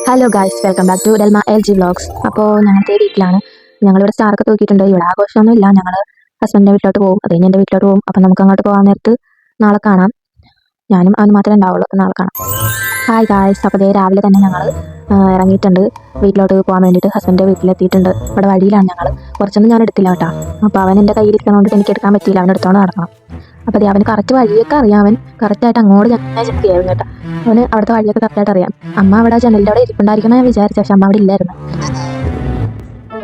Hello guys, welcome back to Delma L G vlogs. അപ്പോൾ ഞങ്ങളുടെ വീട്ടിലാണ്. ഞങ്ങളിവിടെ സ്റ്റാറൊക്കെ തൂക്കിയിട്ടുണ്ട്. ഇവിടെ ആഘോഷമൊന്നും ഇല്ല. ഞങ്ങൾ ഹസ്ബൻഡിൻ്റെ വീട്ടിലോട്ട് പോകും, അത് കഴിഞ്ഞ് എൻ്റെ വീട്ടിലോട്ട് പോകും. അപ്പോൾ നമുക്ക് അങ്ങോട്ട് പോകാൻ നേരത്ത് നാളെ കാണാം. ഞാനും അവന് മാത്രമേ ഉണ്ടാവുള്ളൂ. അപ്പോൾ നാളെ കാണാം. ഹായ് ഗൈസ്, അപ്പോൾ രാവിലെ തന്നെ ഞങ്ങൾ ഇറങ്ങിയിട്ടുണ്ട് വീട്ടിലോട്ട് പോകാൻ വേണ്ടിയിട്ട്. ഹസ്ബൻഡിൻ്റെ വീട്ടിലെത്തിയിട്ടുണ്ട്. ഇവിടെ വഴിയിലാണ് ഞങ്ങൾ. കുറച്ചൊന്നും ഞാൻ എടുത്തില്ല കേട്ടോ. അപ്പോൾ അവൻ എൻ്റെ കയ്യിലിരിക്കണോണ്ട് എനിക്ക് എടുക്കാൻ പറ്റിയില്ല. അവൻ എടുത്തോണ്ട് നടക്കണം. അപ്പോൾ അവന് കറക്റ്റ് വഴിയൊക്കെ അറിയാം. അവൻ കറക്റ്റായിട്ട് അങ്ങോട്ട് ഞാൻ ചെത്തിയായിരുന്നു കേട്ടോ. അവന് അവിടുത്തെ വഴിയൊക്കെ കറക്റ്റായിട്ട് അറിയാം. അമ്മ അവിടെ ജനലിൻ്റെ അവിടെ ഇരിപ്പുണ്ടായിരിക്കണം ഞാൻ വിചാരിച്ചു, പക്ഷെ അമ്മ അവിടെ ഇല്ലായിരുന്നു.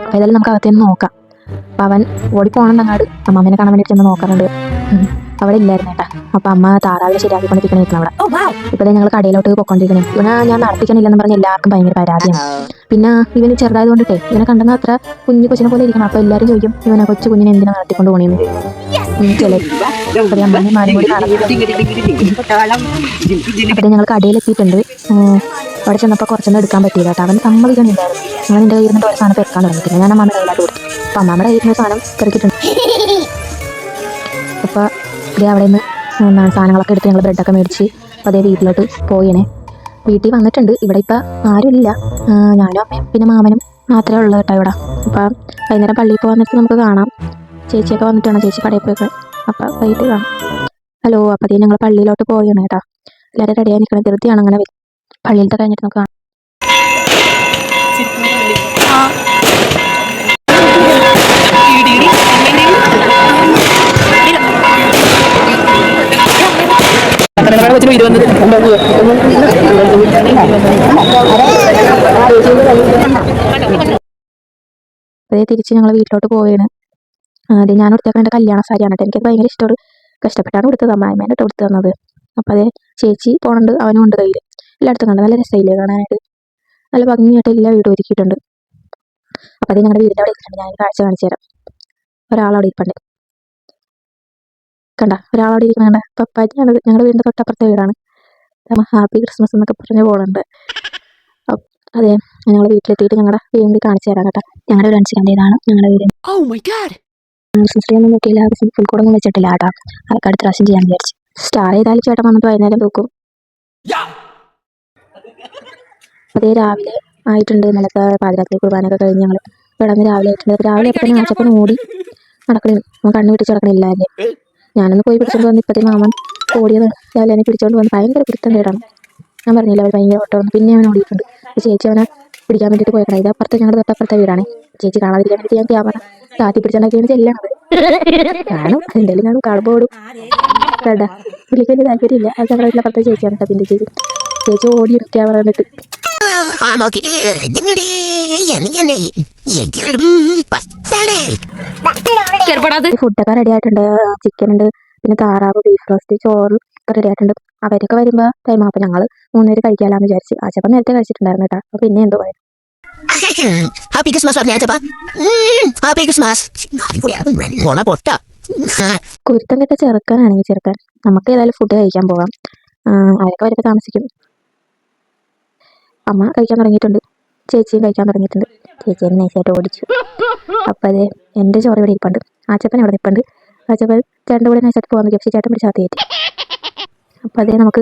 അപ്പോൾ ഏതായാലും നമുക്ക് അകത്തേന്ന് നോക്കാം. അപ്പോൾ അവൻ ഓടിപ്പോകണം അങ്ങാട്. അമ്മമ്മേനെ കാണാൻ വേണ്ടിയിട്ട് ചെന്ന് നോക്കാറുണ്ട്. അവിടെ ഇല്ലായിരുന്നു കേട്ടോ. അപ്പോൾ അമ്മ താറാവിനെ ശരിയാക്കിക്കൊണ്ടിരിക്കണേക്കണം അവിടെ. ഇപ്പോൾ ഞങ്ങൾ കടയിലോട്ട് പോയിക്കൊണ്ടിരിക്കണേ. ഇവനെ ഞാൻ നടത്തിക്കണില്ലെന്ന് പറഞ്ഞ് എല്ലാവർക്കും ഭയങ്കര പരാതിയാണ്. പിന്നെ ഇവന് ചെറുതായത് കൊണ്ടിട്ടേ ഇവനെ കണ്ടെന്ന് അത്ര കുഞ്ഞു കൊച്ചിനെ പോലെ ഇരിക്കണം. അപ്പോൾ എല്ലാവരും ചോദിക്കും ഇവനെ കൊച്ചു കുഞ്ഞിനെ എന്തിനാണ് നടത്തിക്കൊണ്ട് പോകണേന്ന്. അപ്പോൾ ഞങ്ങൾ കടയിലെത്തിയിട്ടുണ്ട്. അവിടെ ചെന്നപ്പോൾ കുറച്ചൊന്നും എടുക്കാൻ പറ്റിയില്ല കേട്ടോ. അവൻ സമ്മതിക്കണില്ലായിരുന്നു. ഞാൻ എൻ്റെ കയ്യിൽ നിന്നിട്ട് ഒരു സാധനം പെറുക്കാൻ തുടങ്ങിയിട്ടില്ല. ഞാൻ അമ്മയുടെ കയ്യിലായിട്ട് കൊടുത്തു. അപ്പോൾ അമ്മയുടെ കയ്യിൽ നിന്ന് സാധനം പെറുക്കിയിട്ടുണ്ട്. അപ്പോൾ അവിടെ നിന്ന് സാധനങ്ങളൊക്കെ എടുത്ത് ഞങ്ങൾ ബ്രെഡൊക്കെ മേടിച്ച് അപ്പോൾ വീട്ടിലോട്ട് പോയിണേ. വീട്ടിൽ വന്നിട്ടുണ്ട്. ഇവിടെ ഇപ്പം ആരുമില്ല. ഞാനും അമ്മയും പിന്നെ മാമനും മാത്രമേ ഉള്ളൂ കേട്ടോ ഇവിടെ. അപ്പോൾ വൈകുന്നേരം പള്ളിയിൽ പോകാൻ നേരത്ത് നമുക്ക് കാണാം. ചേച്ചിയൊക്കെ വന്നിട്ടാണ്, ചേച്ചി കടയിൽ പോയൊക്കെ. അപ്പോൾ വൈകിട്ട് കാണാം. ഹലോ, അപ്പോൾ ഞങ്ങൾ പള്ളിയിലോട്ട് പോവുകയാണ് കേട്ടോ. എല്ലാവരും റെഡിയായി നിൽക്കണം. ധൃതിയാണ് അങ്ങനെ പള്ളിയിലത്തെ കഴിഞ്ഞിട്ട് നമുക്ക് കാണാം. അതേ തിരിച്ച് ഞങ്ങൾ വീട്ടിലോട്ട് പോവുകയാണ്. അതെ ഞാൻ എടുത്തേക്കാൻ എൻ്റെ കല്യാണ സാരിയാണ് കേട്ടോ. എനിക്കത് ഭയങ്കര ഇഷ്ടമാണ്. കഷ്ടപ്പെട്ടാണ് കൊടുത്തത്. അമ്മായിമ്മേനെ ഇട്ട് കൊടുത്തു തന്നത്. അപ്പോൾ അതേ ചേച്ചി പോകണുണ്ട്, അവനും ഉണ്ട് കയ്യിൽ. എല്ലായിടത്തും കണ്ട് നല്ല രസമില്ലേ കാണാനായിട്ട്. നല്ല ഭംഗിയായിട്ട് എല്ലാ വീടും ഒരുക്കിയിട്ടുണ്ട്. അപ്പോൾ അത് ഞങ്ങളുടെ വീടിൻ്റെ അവിടെ ഇരിക്കുന്നുണ്ട്. ഞാൻ കാഴ്ച കാണിച്ചു തരാം. ഒരാളവിടെ ഇരിപ്പുണ്ട് കണ്ട, ഒരാളവിടെ ഇരിക്കുന്നുണ്ട്. പപ്പാജിയാണത്. ഞങ്ങളുടെ വീടിൻ്റെ തൊട്ടപ്പുറത്തെ വീടാണ്. ഹാപ്പി ക്രിസ്മസ് എന്നൊക്കെ പറഞ്ഞ് പോകുന്നുണ്ട്. അതെ ഞങ്ങൾ വീട്ടിലെത്തിയിട്ട് ഞങ്ങളുടെ വീട് കാണിച്ചു തരാം കേട്ടോ. ഞങ്ങളുടെ ഒരു ഇൻസിഡന്റ് ഇതാണ് ഞങ്ങളുടെ വീട്. ക്രിസ്മസ് ട്രീ ഒന്നും നോക്കിയില്ല, ഫുൾ കൂടെ ഒന്നും വെച്ചിട്ടില്ല കേട്ടോ. അതൊക്കെ അടുത്ത പ്രാവശ്യം ചെയ്യാൻ വിചാരിച്ചു. സ്റ്റാർ ചെയ്താലും ചേട്ടൻ വന്നിട്ട് വൈകുന്നേരം തൂക്കും. അതേ രാവിലെ ആയിട്ടുണ്ട്. ഇന്നലത്തെ പാതിരാത്രി കുർബാനയൊക്കെ കഴിഞ്ഞ് ഞങ്ങൾ കിടന്ന് രാവിലെ ആയിട്ടുണ്ട്. രാവിലെ എപ്പോഴും ആച്ചപ്പൻ ഓടി നടക്കണേ, കണ്ണു പിടിച്ച് നടക്കണില്ലാല്ലേ. ഞാനൊന്ന് പോയി പിടിച്ചോണ്ട് വന്ന് ഇപ്പത്തേ മാമൻ ഓടിയത് രാവിലെ എന്നെ പിടിച്ചോണ്ട് വന്ന് ഭയങ്കര പിടുത്തം കേടാണ്. ഞാൻ പറഞ്ഞില്ല അവർ ഭയങ്കര ഓട്ടമാണ്. പിന്നെ അവൻ ഓടിയിട്ടുണ്ട്. ചേച്ചി അവനെ പിടിക്കാൻ വേണ്ടിയിട്ട് പോയക്കണം. ഇത് അപ്പുറത്തെ ഞങ്ങളുടെ തൊട്ടപ്പുറത്തെ വീടാണ്. ചേച്ചി കാണാതിരിക്കാൻ വേണ്ടി ഞാൻ ക്യാമറ താത്തി പിടിച്ചുണ്ടാക്കിയാണ് ചെല്ലണത്. കാണും എന്തായാലും കാണും, കാണുമ്പോൾ ഓടും കേട്ടാ. പുള്ളിക്ക് വലിയ താല്പര്യമില്ല. അത് ഞങ്ങളുടെ വീട്ടിലപ്പുറത്തെ ചേച്ചിയാണ് കേട്ടോ. പിന്നെ ചേച്ചി ഓടി ക്യാമറ വന്നിട്ട് ഫുഡൊക്കെ റെഡി ആയിട്ടുണ്ട്. ചിക്കൻ ഉണ്ട്, പിന്നെ താറാവ്, ബീഫ് റോസ്റ്റ്, ചോറ് ഒക്കെ റെഡി ആയിട്ടുണ്ട്. അവരൊക്കെ വരുമ്പോൾ ടൈം ആകുമ്പോൾ ഞങ്ങൾ 3 പേര് കഴിക്കാമെന്ന് വിചാരിച്ച്. ആച്ചപ്പം നേരത്തെ കഴിച്ചിട്ടുണ്ടായിരുന്നു കേട്ടോ. അപ്പോൾ പിന്നെ എന്തോ പോയത്. കുരുത്തം കെട്ട ചെറുക്കാനാണെങ്കിൽ ചെറുക്കാൻ. നമുക്ക് ഏതായാലും ഫുഡ് കഴിക്കാൻ പോകാം. അവരൊക്കെ വരുമ്പോൾ താമസിക്കും. അമ്മ കഴിക്കാൻ തുടങ്ങിയിട്ടുണ്ട്, ചേച്ചിയും കഴിക്കാൻ തുടങ്ങിയിട്ടുണ്ട്. ചേച്ചിയെ നൈസായിട്ട് ഓടിച്ചു. അപ്പം അതെ എൻ്റെ ചോറ് ഇവിടെ ഇരിപ്പുണ്ട്. ആച്ചപ്പൻ അവിടെ നിൽപ്പുണ്ട്. ആച്ചപ്പൻ ചേട്ടൻ്റെ കൂടെ നൈസായിട്ട് പോകാൻ നോക്കി, പക്ഷേ ചേട്ടൻ പിടിച്ചാൽ കയറ്റി. അപ്പം അതേ നമുക്ക്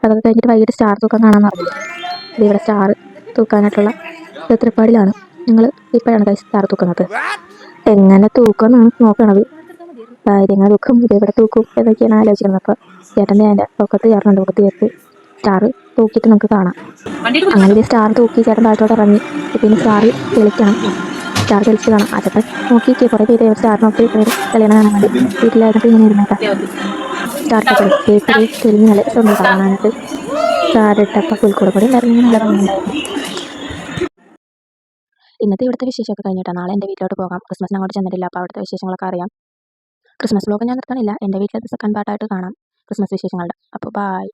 അതൊക്കെ കഴിഞ്ഞിട്ട് വൈകിട്ട് സ്റ്റാർ തൂക്കാൻ കാണാമെന്ന് പറഞ്ഞില്ല. ഇത് ഇവിടെ സ്റ്റാർ തൂക്കാനായിട്ടുള്ള തൃപ്പാടിലാണ്. ഞങ്ങൾ ഇപ്പോഴാണ് സ്റ്റാർ തൂക്കുന്നത്. എങ്ങനെ തൂക്കുമെന്നാണ് നോക്കണത്. എങ്ങനെ തൂക്കും, ഇതെവിടെ തൂക്കും എന്നൊക്കെയാണ് ആലോചിക്കുന്നത്. അപ്പോൾ ചേട്ടൻ്റെ അതിൻ്റെ പൊക്കത്ത് ചേർന്നുണ്ട്. പൊക്കത്ത് ചേർത്ത് സ്റ്റാർ തൂക്കിയിട്ട് നമുക്ക് കാണാം. അങ്ങനെ ഇത് സ്റ്റാർ തൂക്കി ചേട്ടൻ താഴത്തോട്ട് ഇറങ്ങി. പിന്നെ സ്റ്റാർ തെളിക്കണം. സ്റ്റാർ തെളിച്ച് കാണാം. അതൊക്കെ നോക്കിയിട്ട് കുറേ പേര് സ്റ്റാർ നോക്കി തെളിയണം കാണാൻ വേണ്ടി വീട്ടിലായിരുന്നപ്പോൾ ഇങ്ങനെ ഇരുന്നേക്കാം. സ്റ്റാർ പേപ്പർ തെളിഞ്ഞ് നല്ല രസമൊന്നും കാണാനായിട്ട്. സ്റ്റാർ ഇട്ടപ്പോൾ പുൽക്കൂടെ കൂടി ഉണ്ടായിരുന്നു. നല്ല ഭംഗിയുണ്ടായിരുന്നു. ഇന്നത്തെ ഇവിടുത്തെ വിശേഷമൊക്കെ കഴിഞ്ഞിട്ടാണ്. നാളെ എൻ്റെ വീട്ടിലോട്ട് പോകാം. ക്രിസ്മസിന് അങ്ങോട്ട് ചെന്നിട്ടില്ല. അപ്പോൾ അവിടുത്തെ വിശേഷങ്ങളൊക്കെ അറിയാം. ക്രിസ്മസ് വ്ലോഗ് ഞാൻ നിർത്തണില്ല. എൻ്റെ വീട്ടിലത്തെ സെക്കൻഡ് പാർട്ടായിട്ട് കാണാം ക്രിസ്മസ് വിശേഷങ്ങളുടെ. അപ്പോൾ ബൈ.